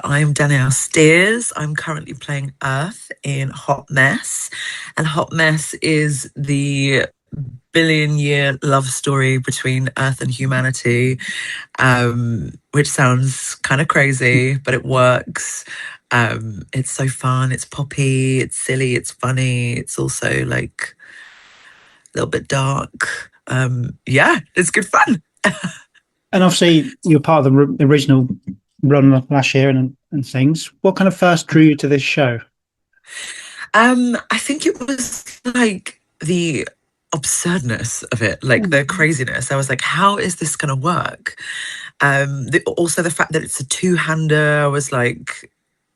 I'm Danielle Steers. I'm currently playing Earth in Hot Mess. And Hot Mess is the billion-year love story between Earth and humanity, which sounds kind of crazy, but it works. It's so fun. It's poppy. It's silly. It's funny. It's also like a little bit dark. Yeah, it's good fun. And obviously, you're part of the original run last year and things. What kind of first drew you to this show? I think it was like the absurdness of it, like the craziness. I was like, how is this going to work? Also the fact that it's a two-hander, I was like,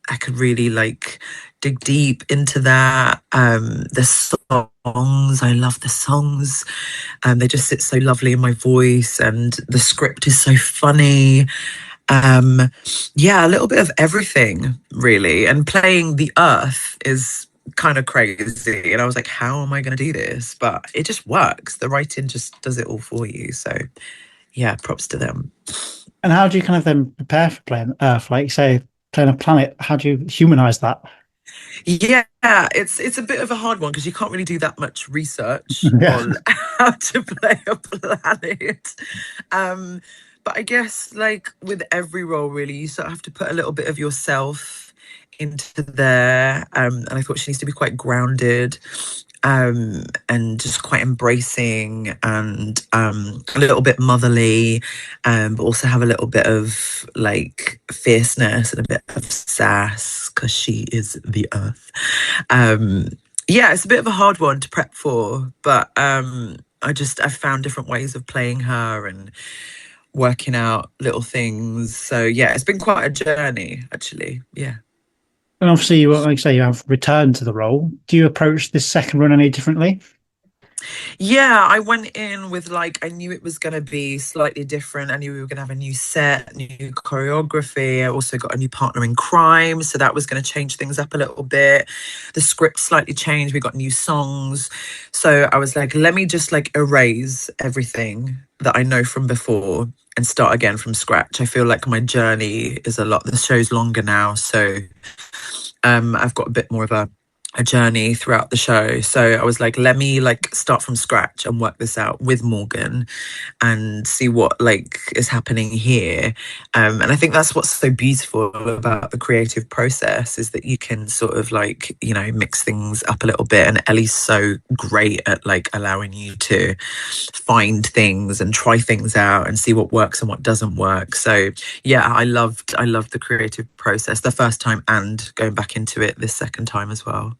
I could really like dig deep into that. The songs, I love the songs. They just sit so lovely in my voice, and the script is so funny. Yeah, a little bit of everything, really. And playing the Earth is kind of crazy. And I was like, how am I going to do this? But it just works. The writing just does it all for you. So, yeah, props to them. And how do you kind of then prepare for playing Earth? Like, say, playing a planet, how do you humanize that? Yeah, it's a bit of a hard one because you can't really do that much research Yeah. on how to play a planet. But I guess like with every role, really, you sort of have to put a little bit of yourself into there. And I thought she needs to be quite grounded, and just quite embracing, and a little bit motherly, but also have a little bit of like fierceness and a bit of sass because she is the Earth. Yeah, it's a bit of a hard one to prep for, but I found different ways of playing her and working out little things. So yeah, it's been quite a journey, actually. Yeah. And obviously, like I say, you have returned to the role. Do you approach this second run any differently? Yeah, I went in with like, I knew it was going to be slightly different. I knew we were going to have a new set, new choreography. I also got a new partner in crime. So that was going to change things up a little bit. The script slightly changed. We got new songs. So I was like, let me just like erase everything that I know from before and start again from scratch. I feel like my journey is a lot, the show's longer now. So I've got a bit more of a journey throughout the show. So I was like, let me like start from scratch and work this out with Morgan and see what like is happening here. And I think that's what's so beautiful about the creative process, is that you can sort of like, you know, mix things up a little bit. And Ellie's so great at like allowing you to find things and try things out and see what works and what doesn't work. So yeah, I loved the creative process the first time and going back into it this second time as well.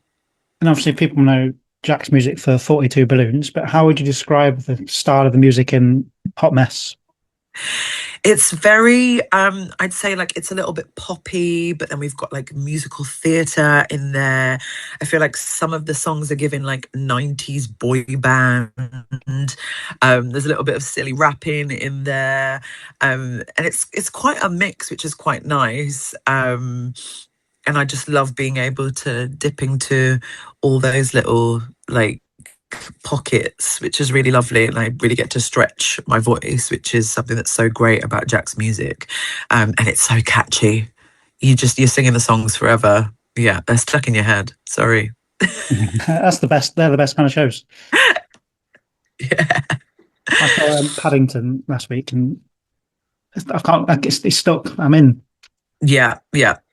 And obviously, people know Jack's music for 42 Balloons, but how would you describe the style of the music in Hot Mess? It's very, I'd say like it's a little bit poppy, but then we've got like musical theatre in there. I feel like some of the songs are giving like 90s boy band. There's a little bit of silly rapping in there. And it's quite a mix, which is quite nice. And I just love being able to dip into all those little like pockets, which is really lovely, and I really get to stretch my voice, which is something that's so great about Jack's music. And it's so catchy. You're singing the songs forever. Yeah, they're stuck in your head. Sorry. That's the best. They're the best kind of shows. Yeah. I saw Paddington last week, and I can't. It's stuck. I'm in. Yeah,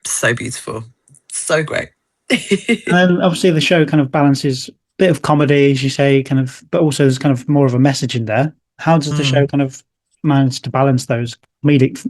so beautiful, so great. And then obviously the show kind of balances a bit of comedy, as you say, kind of, but also there's kind of more of a message in there. How does the show kind of manage to balance those comedic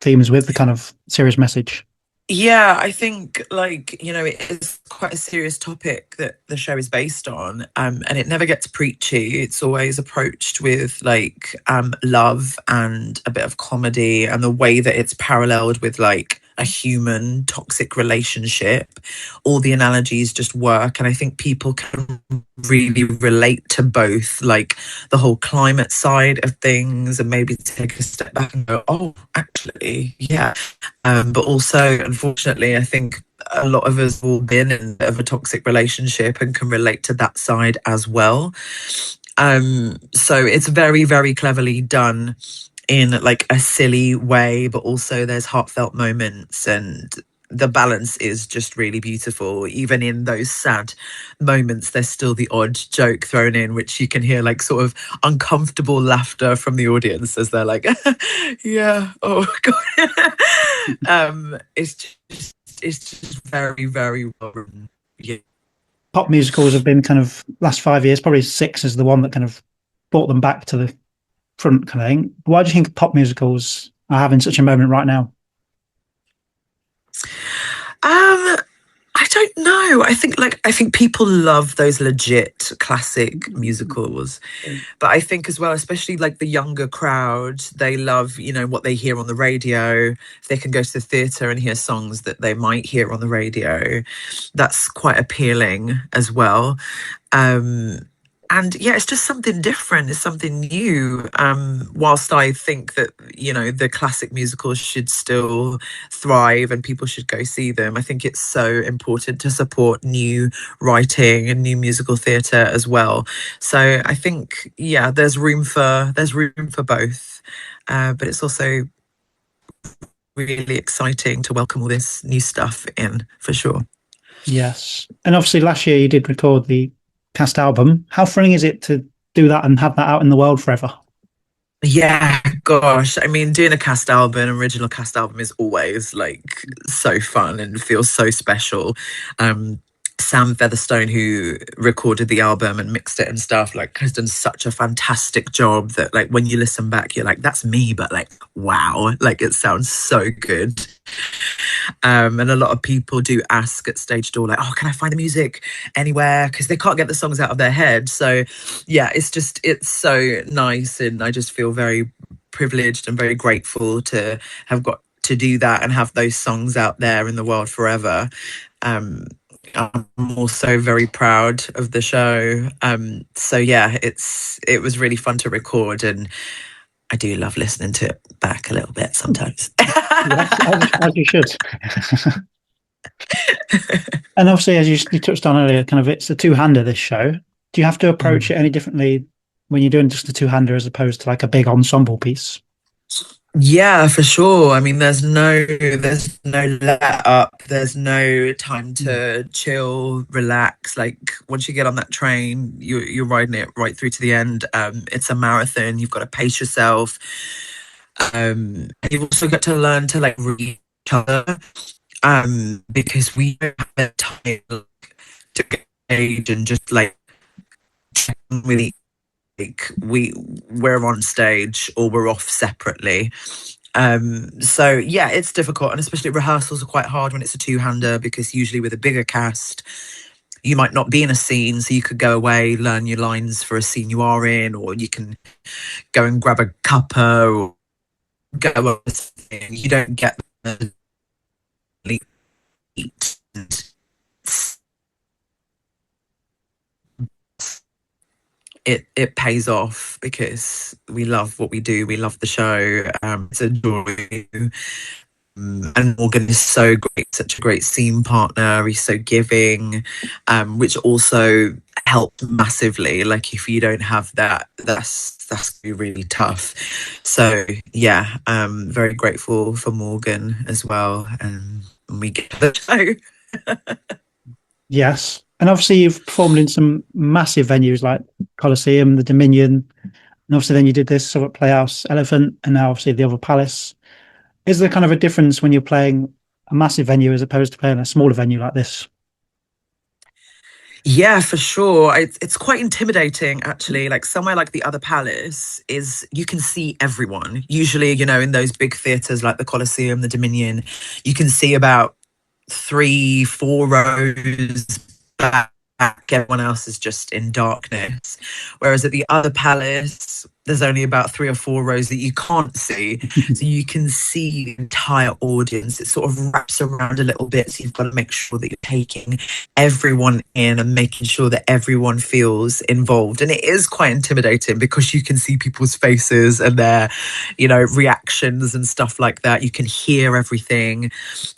themes with the kind of serious message? Yeah, I think like, you know, it is quite a serious topic that the show is based on. And it never gets preachy. It's always approached with like love and a bit of comedy, and the way that it's paralleled with like a human toxic relationship. All the analogies just work. And I think people can really relate to both, like the whole climate side of things, and maybe take a step back and go, oh, actually, yeah. But also, unfortunately, I think a lot of us have all been in a bit of a toxic relationship and can relate to that side as well. So it's very, very cleverly done in like a silly way, but also there's heartfelt moments, and the balance is just really beautiful. Even in those sad moments, there's still the odd joke thrown in, which you can hear like sort of uncomfortable laughter from the audience as they're like, yeah, oh God. It's just very, very well written. Yeah. Pop musicals have been kind of last 5 years, probably six is the one that kind of brought them back to the front kind of thing. Why do you think pop musicals are having such a moment right now? Um, I don't know. I think people love those legit classic musicals. But I think as well, especially like the younger crowd, they love, what they hear on the radio. If they can go to the theatre and hear songs that they might hear on the radio, that's quite appealing as well. Um, and yeah, it's just something different. It's something new. Whilst I think that, the classic musicals should still thrive and people should go see them, I think it's so important to support new writing and new musical theatre as well. So I think, yeah, there's room for both. But it's also really exciting to welcome all this new stuff in for sure. Yes. And obviously last year you did record the cast album. How thrilling is it to do that and have that out in the world forever? Yeah, gosh. I mean, doing a cast album, original cast album is always like so fun and feels so special. Um, Sam Featherstone, who recorded the album and mixed it and stuff, like has done such a fantastic job that like when you listen back, you're like, that's me, but like, wow, like it sounds so good. And a lot of people do ask at stage door, like, oh, can I find the music anywhere? Because they can't get the songs out of their head. So, yeah, it's so nice. And I just feel very privileged and very grateful to have got to do that and have those songs out there in the world forever. Um, I'm also very proud of the show. So yeah, it was really fun to record, and I do love listening to it back a little bit sometimes. Yes, as you should. And obviously, as you touched on earlier, kind of it's a two-hander, this show. Do you have to approach Mm. it any differently when you're doing just a two-hander as opposed to like a big ensemble piece? Yeah, for sure. I mean, there's no let up. There's no time to chill, relax. Like once you get on that train, you're riding it right through to the end. It's a marathon. You've got to pace yourself. And you've also got to learn to like read each other. Because we don't have the time to engage and just like check in with each, like we're on stage or we're off separately. So yeah, it's difficult, and especially rehearsals are quite hard when it's a two-hander, because usually with a bigger cast, you might not be in a scene, so you could go away, learn your lines for a scene you are in, or you can go and grab a cuppa or go on a scene. You don't get the eat. It pays off because we love what we do. We love the show. It's a joy. And Morgan is so great, such a great scene partner. He's so giving, which also helped massively. Like if you don't have that, that's gonna be really tough. So yeah, very grateful for Morgan as well. And we get the show. Yes. And obviously, you've performed in some massive venues like Coliseum, the Dominion, and obviously then you did this Southwark Playhouse, Elephant, and now obviously the other Palace. Is there kind of a difference when you're playing a massive venue as opposed to playing a smaller venue like this? Yeah, for sure. It's quite intimidating, actually. Like somewhere like the Other Palace is, you can see everyone. Usually, in those big theatres like the Coliseum, the Dominion, you can see about 3, 4 rows back. Everyone else is just in darkness. Whereas at the Other Palace, there's only about 3 or 4 rows that you can't see. So you can see the entire audience. It sort of wraps around a little bit. So you've got to make sure that you're taking everyone in and making sure that everyone feels involved. And it is quite intimidating because you can see people's faces and their, reactions and stuff like that. You can hear everything.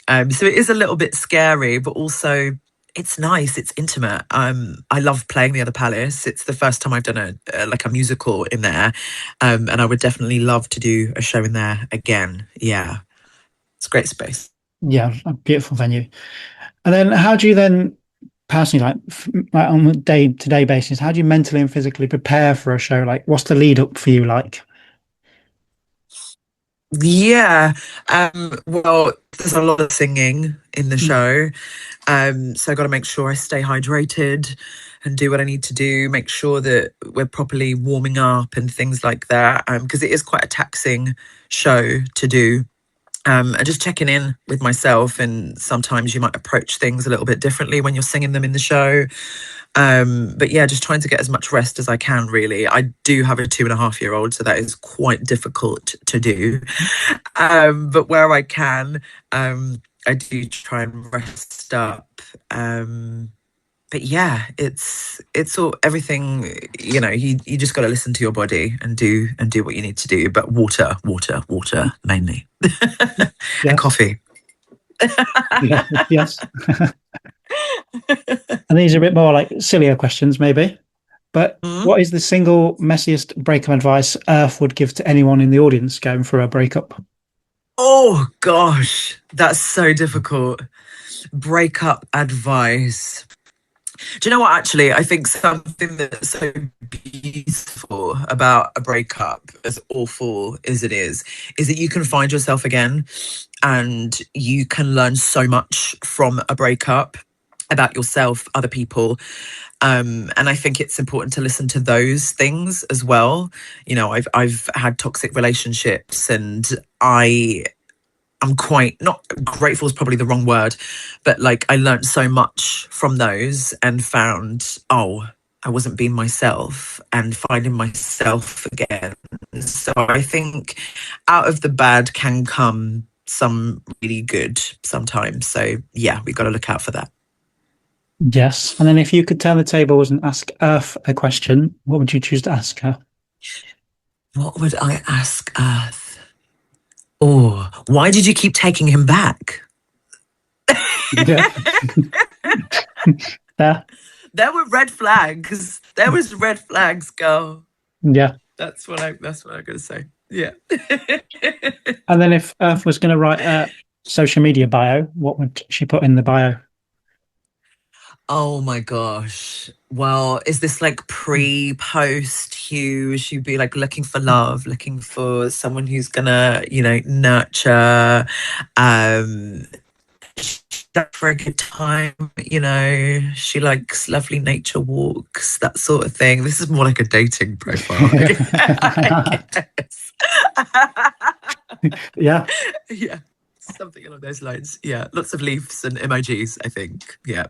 So it is a little bit scary, but also It's nice. It's intimate. I love playing the other palace. It's the first time I've done like a musical in there, and I would definitely love to do a show in there again. Yeah, it's a great space. Yeah, a beautiful venue. And then how do you then personally like on a day-to-day basis, how do you mentally and physically prepare for a show? Like what's the lead up for you like? Yeah. Well, there's a lot of singing in the Mm. show. So I got to make sure I stay hydrated and do what I need to do, make sure that we're properly warming up and things like that. Because it is quite a taxing show to do. And just checking in with myself. And sometimes you might approach things a little bit differently when you're singing them in the show. But yeah, just trying to get as much rest as I can, really. I do have a 2.5-year-old, so that is quite difficult to do. But where I can, I do try and rest up. But yeah, it's all everything, you just got to listen to your body and do what you need to do. But water mainly. And Yes. coffee. Yeah. Yes. And these are a bit more like sillier questions, maybe. But Mm. what is the single messiest breakup advice Earth would give to anyone in the audience going through a breakup? Oh gosh, that's so difficult. Breakup advice. Do you know what? Actually, I think something that's so beautiful about a breakup, as awful as it is that you can find yourself again and you can learn so much from a breakup about yourself, other people. And I think it's important to listen to those things as well. I've had toxic relationships, and I'm quite not grateful is probably the wrong word, but like I learned so much from those and found, oh, I wasn't being myself and finding myself again. So I think out of the bad can come some really good sometimes. So yeah, we got to look out for that. Yes. And then if you could turn the tables and ask Earth a question, what would you choose to ask her? What would I ask Earth? Oh, why did you keep taking him back? Yeah. Yeah. There were red flags. There was red flags, girl. Yeah. That's what I'm gonna say. Yeah. And then if Earth was going to write a social media bio, what would she put in the bio? Oh my gosh. Well, is this like pre-post Hugh? She'd be like looking for love, looking for someone who's gonna, nurture, um, for a good time, she likes lovely nature walks, that sort of thing. This is more like a dating profile, I guess. Yeah. Yeah, something along those lines. Yeah, lots of leaves and emojis, I think. Yeah.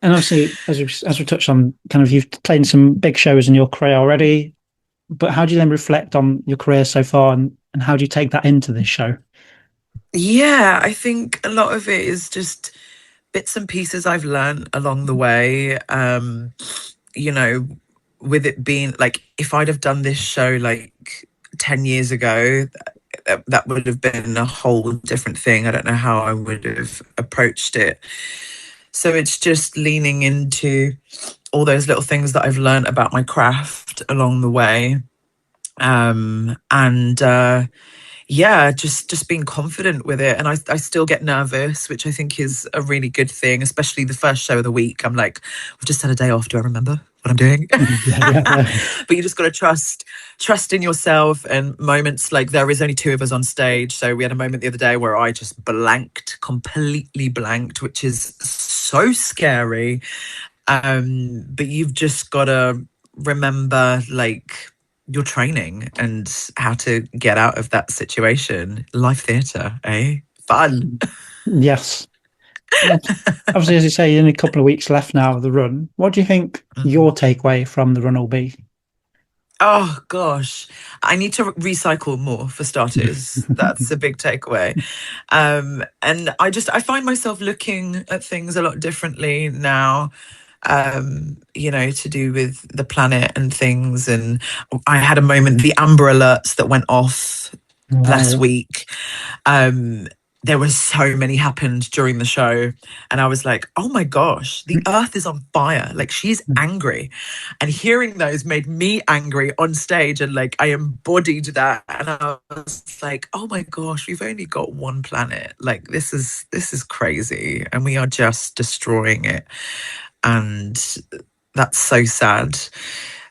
And obviously, as we touched on, kind of you've played in some big shows in your career already, but how do you then reflect on your career so far and how do you take that into this show? Yeah, I think a lot of it is just bits and pieces I've learned along the way. You know, with it being like, if I'd have done this show like 10 years ago, that would have been a whole different thing. I don't know how I would have approached it. So it's just leaning into all those little things that I've learned about my craft along the way. And yeah, just being confident with it. And I still get nervous, which I think is a really good thing, especially the first show of the week. I'm like, we've just had a day off. Do I remember what I'm doing? Yeah. But you just got to trust in yourself. And moments like, there is only two of us on stage. So we had a moment the other day where I just completely blanked, which is so scary. But you've just got to remember, like, your training and how to get out of that situation. Live theatre, eh? Fun. Yes. Obviously, as you say, only a couple of weeks left now of the run. What do you think your takeaway from the run will be? Oh gosh, I need to recycle more for starters. That's a big takeaway. And I find myself looking at things a lot differently now. To do with the planet and things. And I had a moment, the Amber Alerts that went off last Wow. week. Um, there were so many happened during the show, and I was like, oh my gosh, the earth is on fire, like she's angry, and hearing those made me angry on stage, and like I embodied that, and I was like, oh my gosh, we've only got one planet, like this is crazy, and we are just destroying it, and that's so sad.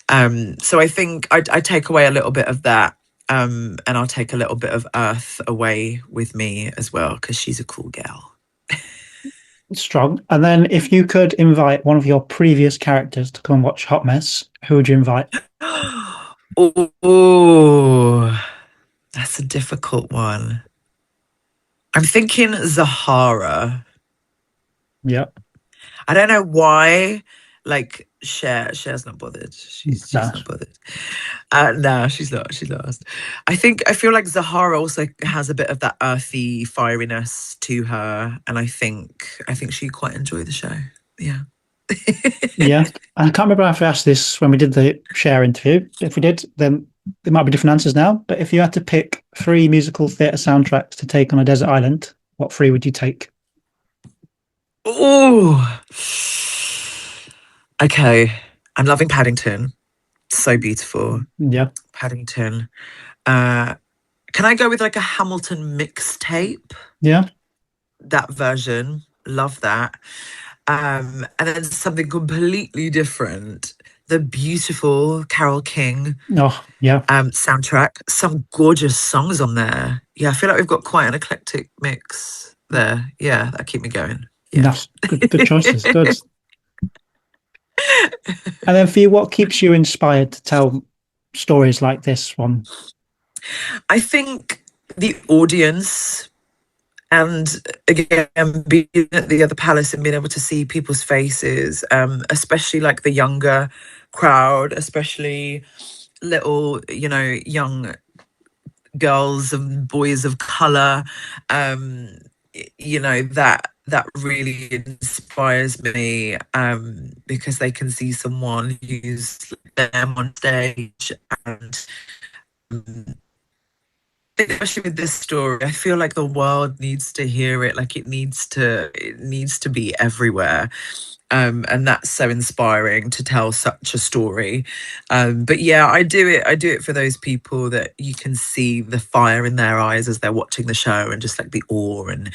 So I think I take away a little bit of that. And I'll take a little bit of Earth away with me as well, because she's a cool girl. Strong. And then if you could invite one of your previous characters to come and watch Hot Mess, who would you invite? Oh, that's a difficult one. I'm thinking Zahara. Yeah. I don't know why. Like Cher's not bothered. She's No. not bothered. No, she's not. She's lost. I feel like Zahara also has a bit of that earthy fieriness to her, and I think she quite enjoy the show. Yeah. Yeah. I can't remember if I asked this when we did the share interview. If we did, then there might be different answers now. But if you had to pick three musical theatre soundtracks to take on a desert island, what three would you take? Oh. Okay. I'm loving Paddington. So beautiful. Yeah. Paddington. Uh, can I go with like a Hamilton mixtape? Yeah. That version. Love that. And then something completely different. The beautiful Carole King Oh, yeah. soundtrack. Some gorgeous songs on there. Yeah, I feel like we've got quite an eclectic mix there. Yeah, that keep me going. Yeah. That's good choices. Good. And then for you, what keeps you inspired to tell stories like this one? I think the audience, and again, being at the other palace and being able to see people's faces, especially like the younger crowd, especially little, young girls and boys of color, that really inspires me, because they can see someone who's them on stage, and especially with this story, I feel like the world needs to hear it. Like it needs to be everywhere. And that's so inspiring to tell such a story. But yeah, I do it for those people that you can see the fire in their eyes as they're watching the show, and just like the awe, and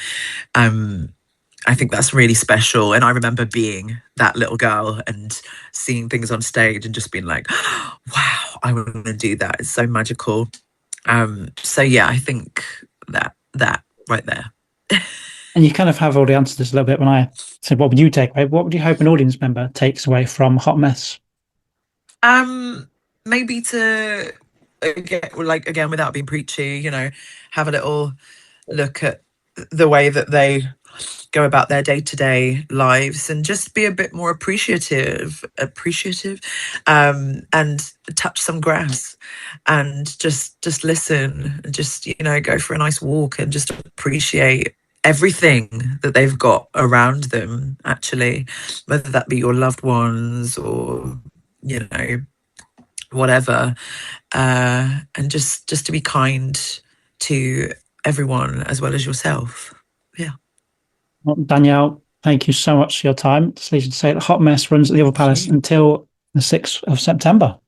I think that's really special. And I remember being that little girl and seeing things on stage and just being like, wow, I want to do that. It's so magical. So yeah, I think that right there. And you kind of have already answered this a little bit when I said, what would you take away? What would you hope an audience member takes away from Hot Mess? Maybe to again, without being preachy, have a little look at the way that they go about their day-to-day lives, and just be a bit more appreciative, and touch some grass, and just listen, and just go for a nice walk, and just appreciate everything that they've got around them, actually, whether that be your loved ones, or whatever, and just to be kind to everyone as well as yourself. Yeah. Well, Danielle, thank you so much for your time. So you should say that Hot Mess runs at the Other Palace until the 6th of September.